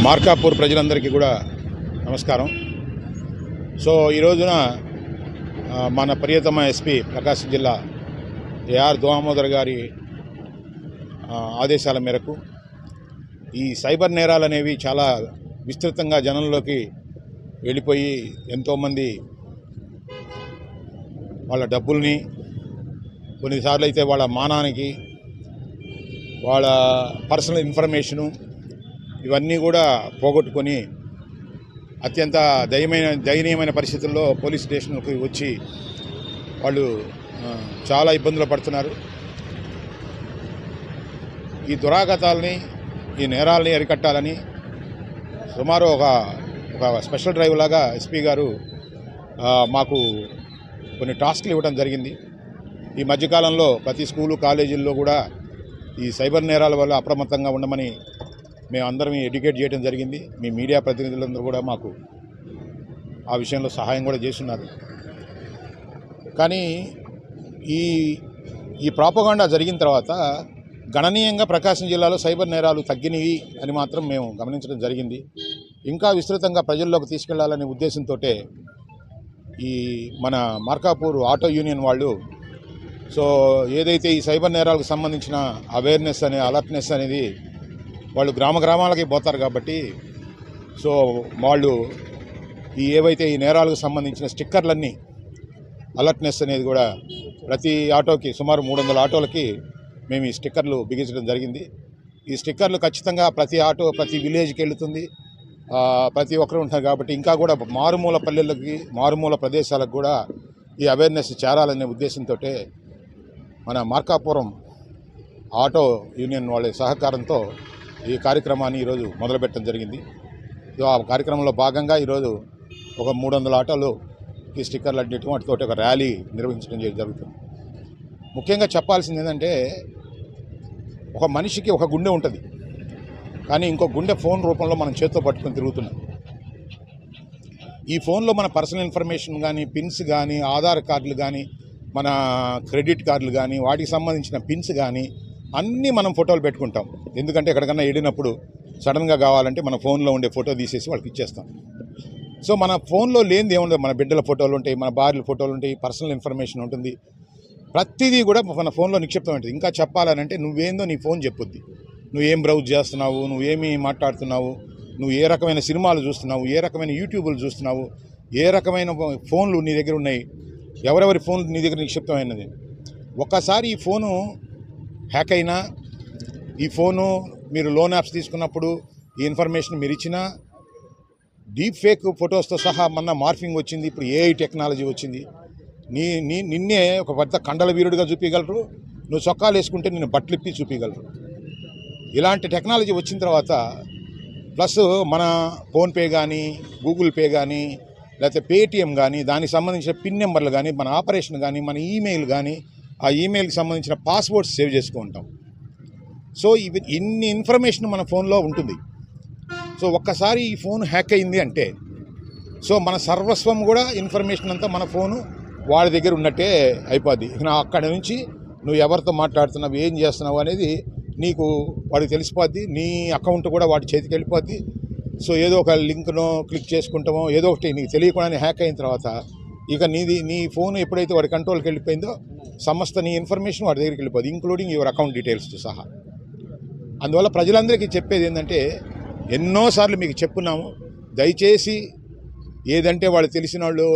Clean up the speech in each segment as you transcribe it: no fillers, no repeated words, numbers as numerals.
మార్కాపూర్ ప్రజలందరికీ కూడా నమస్కారం. సో ఈ రోజున మన ప్రియతమ ఎస్పీ ప్రకాశం జిల్లా ఏఆర్ దామోదర్ గారి ఆదేశాల మేరకు ఈ సైబర్ నేరాలు అనేవి చాలా విస్తృతంగా జనంలోకి వెళ్ళిపోయి ఎంతోమంది వాళ్ళ డబ్బుల్ని, కొన్నిసార్లు అయితే వాళ్ళ మానానికి, వాళ్ళ పర్సనల్ ఇన్ఫర్మేషను ఇవన్నీ కూడా పోగొట్టుకొని అత్యంత దయనీయమైన పరిస్థితుల్లో పోలీస్ స్టేషన్కి వచ్చి వాళ్ళు చాలా ఇబ్బందులు పడుతున్నారు. ఈ దురాగతాలని, ఈ నేరాలని అరికట్టాలని సుమారు ఒక స్పెషల్ డ్రైవ్ లాగా ఎస్పీ గారు మాకు కొన్ని టాస్క్లు ఇవ్వడం జరిగింది. ఈ మధ్యకాలంలో ప్రతి స్కూలు కాలేజీల్లో కూడా ఈ సైబర్ నేరాల వల్ల అప్రమత్తంగా ఉండమని మేమందరం ఎడ్యుకేట్ చేయడం జరిగింది. మీ మీడియా ప్రతినిధులందరూ కూడా మాకు ఆ విషయంలో సహాయం కూడా చేస్తున్నారు. కానీ ఈ ప్రాపగాండా జరిగిన తర్వాత గణనీయంగా ప్రకాశం జిల్లాలో సైబర్ నేరాలు తగ్గినవి అని మాత్రం మేము గమనించడం జరిగింది. ఇంకా విస్తృతంగా ప్రజల్లోకి తీసుకెళ్లాలనే ఉద్దేశంతో ఈ మన మార్కాపూర్ ఆటో యూనియన్ వాళ్ళు సో ఏదైతే ఈ సైబర్ నేరాలకు సంబంధించిన అవేర్నెస్ అలర్ట్నెస్ అనేది వాళ్ళు గ్రామాలకి పోతారు కాబట్టి సో వాళ్ళు ఏవైతే ఈ నేరాలకు సంబంధించిన స్టిక్కర్లన్నీ అలర్ట్నెస్ అనేది కూడా ప్రతి ఆటోకి సుమారు 300 ఆటోలకి మేము ఈ స్టిక్కర్లు బిగించడం జరిగింది. ఈ స్టిక్కర్లు ఖచ్చితంగా ప్రతి ఆటో ప్రతి విలేజ్కి వెళుతుంది, ప్రతి ఒక్కరు ఉంటారు కాబట్టి ఇంకా కూడా మారుమూల పల్లెలకి, మారుమూల ప్రదేశాలకు కూడా ఈ అవేర్నెస్ చేరాలనే ఉద్దేశంతో మన మార్కాపురం ఆటో యూనియన్ వాళ్ళ సహకారంతో ఈ కార్యక్రమాన్ని ఈరోజు మొదలుపెట్టడం జరిగింది. ఆ కార్యక్రమంలో భాగంగా ఈరోజు ఒక 300 ఆటోలు స్టిక్కర్లు అడ్డేయటం, వాటితో ఒక ర్యాలీ నిర్వహించడం జరుగుతుంది. ముఖ్యంగా చెప్పాల్సింది ఏంటంటే, ఒక మనిషికి ఒక గుండె ఉంటుంది, కానీ ఇంకో గుండె ఫోన్ రూపంలో మనం చేత్తో పట్టుకొని తిరుగుతున్నాం. ఈ ఫోన్లో మన పర్సనల్ ఇన్ఫర్మేషన్ కానీ, పిన్స్ కానీ, ఆధార్ కార్డులు కానీ, మన క్రెడిట్ కార్డులు కానీ, వాటికి సంబంధించిన పిన్స్ కానీ అన్నీ మనం ఫోటోలు పెట్టుకుంటాం. ఎందుకంటే ఎక్కడికన్నా వెళ్ళినప్పుడు సడన్గా కావాలంటే మన ఫోన్లో ఉండే ఫోటో తీసేసి వాళ్ళకి ఇచ్చేస్తాం. సో మన ఫోన్లో లేనిది ఏముండదు, మన బిడ్డల ఫోటోలు ఉంటాయి, మన భార్యల ఫోటోలు ఉంటాయి, పర్సనల్ ఇన్ఫర్మేషన్ ఉంటుంది, ప్రతిదీ కూడా మన ఫోన్లో నిక్షిప్తం ఉంటుంది. ఇంకా చెప్పాలనంటే నువ్వేందో నీ ఫోన్ చెప్పుద్ది. నువ్వేం బ్రౌజ్ చేస్తున్నావు, నువ్వేమి మాట్లాడుతున్నావు, నువ్వు ఏ రకమైన సినిమాలు చూస్తున్నావు, ఏ రకమైన యూట్యూబ్లు చూస్తున్నావు, ఏ రకమైన ఫోన్లు నీ దగ్గర ఉన్నాయి, ఎవరెవరి ఫోన్ నీ దగ్గర నిక్షిప్తమైనది. ఒక్కసారి ఈ ఫోను హ్యాక్ అయినా, ఈ ఫోను మీరు లోన్ యాప్స్ తీసుకున్నప్పుడు ఈ ఇన్ఫర్మేషన్ మీరు ఇచ్చినా, డీప్ ఫేక్ ఫొటోస్తో సహా మొన్న మార్ఫింగ్ వచ్చింది, ఇప్పుడు ఏఐ టెక్నాలజీ వచ్చింది. నిన్నే ఒక పెద్ద కండల వీరుడిగా చూపించగలరు, నువ్వు చొక్కాలు వేసుకుంటే నిన్ను బట్టలిప్పి చూపించగలరు. ఇలాంటి టెక్నాలజీ వచ్చిన తర్వాత ప్లస్ మన ఫోన్పే కానీ, గూగుల్ పే కానీ, లేకపోతే పేటిఎం కానీ, దానికి సంబంధించిన పిన్ నెంబర్లు కానీ, మన ఆపరేషన్ కానీ, మన ఈమెయిల్ కానీ, ఆ ఈమెయిల్కి సంబంధించిన పాస్వర్డ్స్ సేవ్ చేసుకుంటాం. సో ఇన్ని ఇన్ఫర్మేషన్ మన ఫోన్లో ఉంటుంది. సో ఒక్కసారి ఈ ఫోన్ హ్యాక్ అయింది అంటే సో మన సర్వస్వం కూడా ఇన్ఫర్మేషన్ అంతా మన ఫోను వాడి దగ్గర ఉన్నట్టే అయిపోద్ది. అక్కడి నుంచి నువ్వు ఎవరితో మాట్లాడుతున్నావు, ఏం చేస్తున్నావు అనేది నీకు వాడికి తెలిసిపోద్ది. నీ అకౌంట్ కూడా వాడి చేతికి వెళ్ళిపోద్ది. సో ఏదో ఒక లింక్ను క్లిక్ చేసుకుంటామో ఏదో ఒకటి నీకు తెలియకుండానే హ్యాక్ అయిన తర్వాత ఇక నీ ఫోన్ ఎప్పుడైతే వాడి కంట్రోల్కి వెళ్ళిపోయిందో సమస్త నీ ఇన్ఫర్మేషన్ వాడి దగ్గరికి వెళ్ళిపోద్ది, ఇంక్లూడింగ్ యువర్ అకౌంట్ డీటెయిల్స్తో సహా. అందువల్ల ప్రజలందరికీ చెప్పేది ఏంటంటే, ఎన్నోసార్లు మీకు చెప్పున్నాము, దయచేసి ఏదంటే వాళ్ళు తెలిసిన వాళ్ళు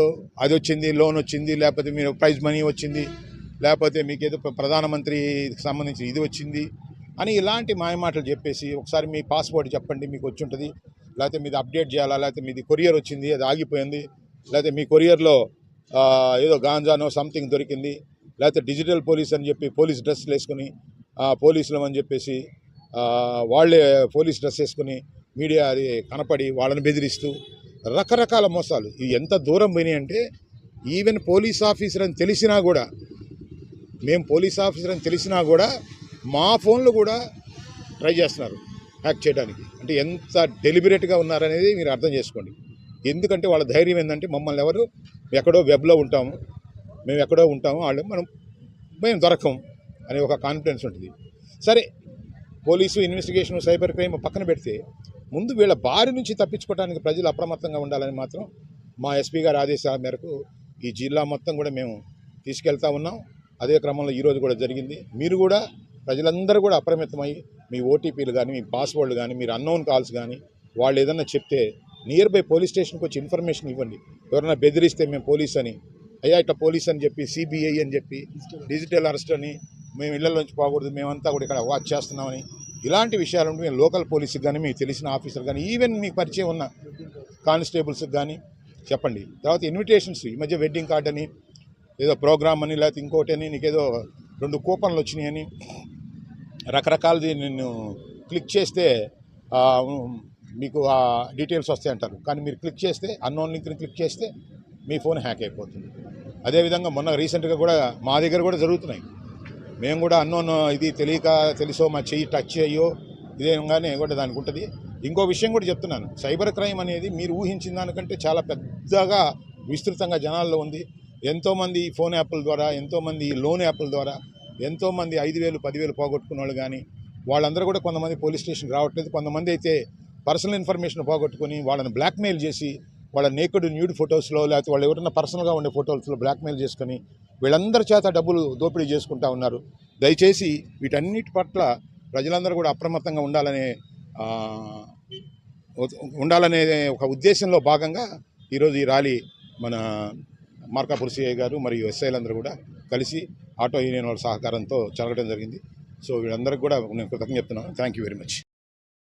అది వచ్చింది, లోన్ వచ్చింది, లేకపోతే మీరు ప్రైజ్ మనీ వచ్చింది, లేకపోతే మీకు ఏదో ప్రధానమంత్రికి సంబంధించి ఇది వచ్చింది అని ఇలాంటి మాయమాటలు చెప్పేసి ఒకసారి మీ పాస్వర్డ్ చెప్పండి మీకు వచ్చి ఉంటుంది, లేకపోతే మీది అప్డేట్ చేయాలా, లేకపోతే మీది కొరియర్ వచ్చింది అది ఆగిపోయింది, లేకపోతే మీ కొరియర్లో ఏదో గాంజానో సంథింగ్ దొరికింది, లేకపోతే డిజిటల్ పోలీస్ అని చెప్పి పోలీస్ డ్రెస్సులు వేసుకుని పోలీసులు అని చెప్పేసి వాళ్ళే పోలీస్ డ్రెస్ వేసుకుని మీడియా అది కనపడి వాళ్ళని బెదిరిస్తూ రకరకాల మోసాలు. ఇవి ఎంత దూరం పోయినాయి అంటే ఈవెన్ పోలీస్ ఆఫీసర్ అని తెలిసినా కూడా, మేము పోలీస్ ఆఫీసర్ అని తెలిసినా కూడా మా ఫోన్లు కూడా ట్రై చేస్తున్నారు హ్యాక్ చేయడానికి. అంటే ఎంత డెలిబరేట్గా ఉన్నారనేది మీరు అర్థం చేసుకోండి. ఎందుకంటే వాళ్ళ ధైర్యం ఏంటంటే, మమ్మల్ని ఎవరు ఎక్కడో వెబ్లో ఉంటాము, మేము ఎక్కడో ఉంటాము, వాళ్ళు మేము దొరకం అనే ఒక కాన్ఫిడెన్స్ ఉంటుంది. సరే, పోలీసు ఇన్వెస్టిగేషన్ సైబర్ క్రైమ్ పక్కన పెడితే ముందు వీళ్ళ బారి నుంచి తప్పించుకోవడానికి ప్రజలు అప్రమత్తంగా ఉండాలని మాత్రం మా ఎస్పీ గారి ఆదేశాల మేరకు ఈ జిల్లా మొత్తం కూడా మేము తీసుకెళ్తా ఉన్నాం. అదే క్రమంలో ఈరోజు కూడా జరిగింది. మీరు కూడా ప్రజలందరూ కూడా అప్రమత్తమై మీ ఓటీపీలు కానీ, మీ పాస్వర్డ్లు కానీ, మీరు అన్నోన్ కాల్స్ కానీ వాళ్ళు ఏదన్నా చెప్తే నియర్ బై పోలీస్ స్టేషన్కి వచ్చి ఇన్ఫర్మేషన్ ఇవ్వండి. ఎవరైనా బెదిరిస్తే మేము పోలీస్ అని, అయ్యా ఇట్లా పోలీస్ అని చెప్పి, సిబిఐ అని చెప్పి, డిజిటల్ అరెస్ట్ అని, మేము ఇళ్లలోంచి పోకూడదు, మేమంతా కూడా ఇక్కడ వాచ్ చేస్తున్నామని, ఇలాంటి విషయాలు మేము లోకల్ పోలీసుకి కానీ, మీకు తెలిసిన ఆఫీసర్ కానీ, ఈవెన్ మీకు పరిచయం ఉన్న కానిస్టేబుల్స్కి కానీ చెప్పండి. తర్వాత ఇన్విటేషన్స్, ఈ మధ్య వెడ్డింగ్ కార్డ్ అని, ఏదో ప్రోగ్రామ్ అని, లేకపోతే ఇంకోటి అని, నీకేదో 2 కూపన్లు వచ్చినాయని, రకరకాలది నేను క్లిక్ చేస్తే మీకు ఆ డీటెయిల్స్ వస్తాయి అంటారు. కానీ మీరు క్లిక్ చేస్తే, అన్నోన్ లింక్ని క్లిక్ చేస్తే మీ ఫోన్ హ్యాక్ అయిపోతుంది. అదేవిధంగా మొన్న రీసెంట్గా కూడా మా దగ్గర కూడా జరుగుతున్నాయి. మేము కూడా అన్నోన్ ఇది తెలియక తెలుసో మా చెయ్యి టచ్ అయ్యో ఇదేగానే కూడా దానికి ఉంటుంది. ఇంకో విషయం కూడా చెప్తున్నాను, సైబర్ క్రైమ్ అనేది మీరు ఊహించిన దానికంటే చాలా పెద్దగా విస్తృతంగా జనాల్లో ఉంది. ఎంతోమంది ఫోన్ యాప్ల ద్వారా, ఎంతోమంది లోన్ యాప్ల ద్వారా, ఎంతోమంది 5,000 10,000 పోగొట్టుకున్న వాళ్ళు కానీ వాళ్ళందరూ కూడా కొంతమంది పోలీస్ స్టేషన్కి రావట్లేదు. కొంతమంది అయితే పర్సనల్ ఇన్ఫర్మేషన్ పోగొట్టుకుని వాళ్ళని బ్లాక్మెయిల్ చేసి వాళ్ళ నేకెడ్ న్యూడ్ ఫొటోస్లో, లేకపోతే వాళ్ళు ఎవరైనా పర్సనల్గా ఉండే ఫొటోస్లో బ్లాక్మెయిల్ చేసుకొని వీళ్ళందరి చేత డబ్బులు దోపిడీ చేసుకుంటూ ఉన్నారు. దయచేసి వీటన్నిటి పట్ల ప్రజలందరూ కూడా అప్రమత్తంగా ఉండాలనే ఒక ఉద్దేశంలో భాగంగా ఈరోజు ఈ ర్యాలీ మన మార్కాపురం సిఐ గారు మరియు ఎస్ఐలందరూ కూడా కలిసి ఆటో యూనియన్ వాళ్ళ సహకారంతో జరగడం జరిగింది. సో వీళ్ళందరికీ కూడా నేను కృతజ్ఞత చెప్తున్నాను. Thank you very much.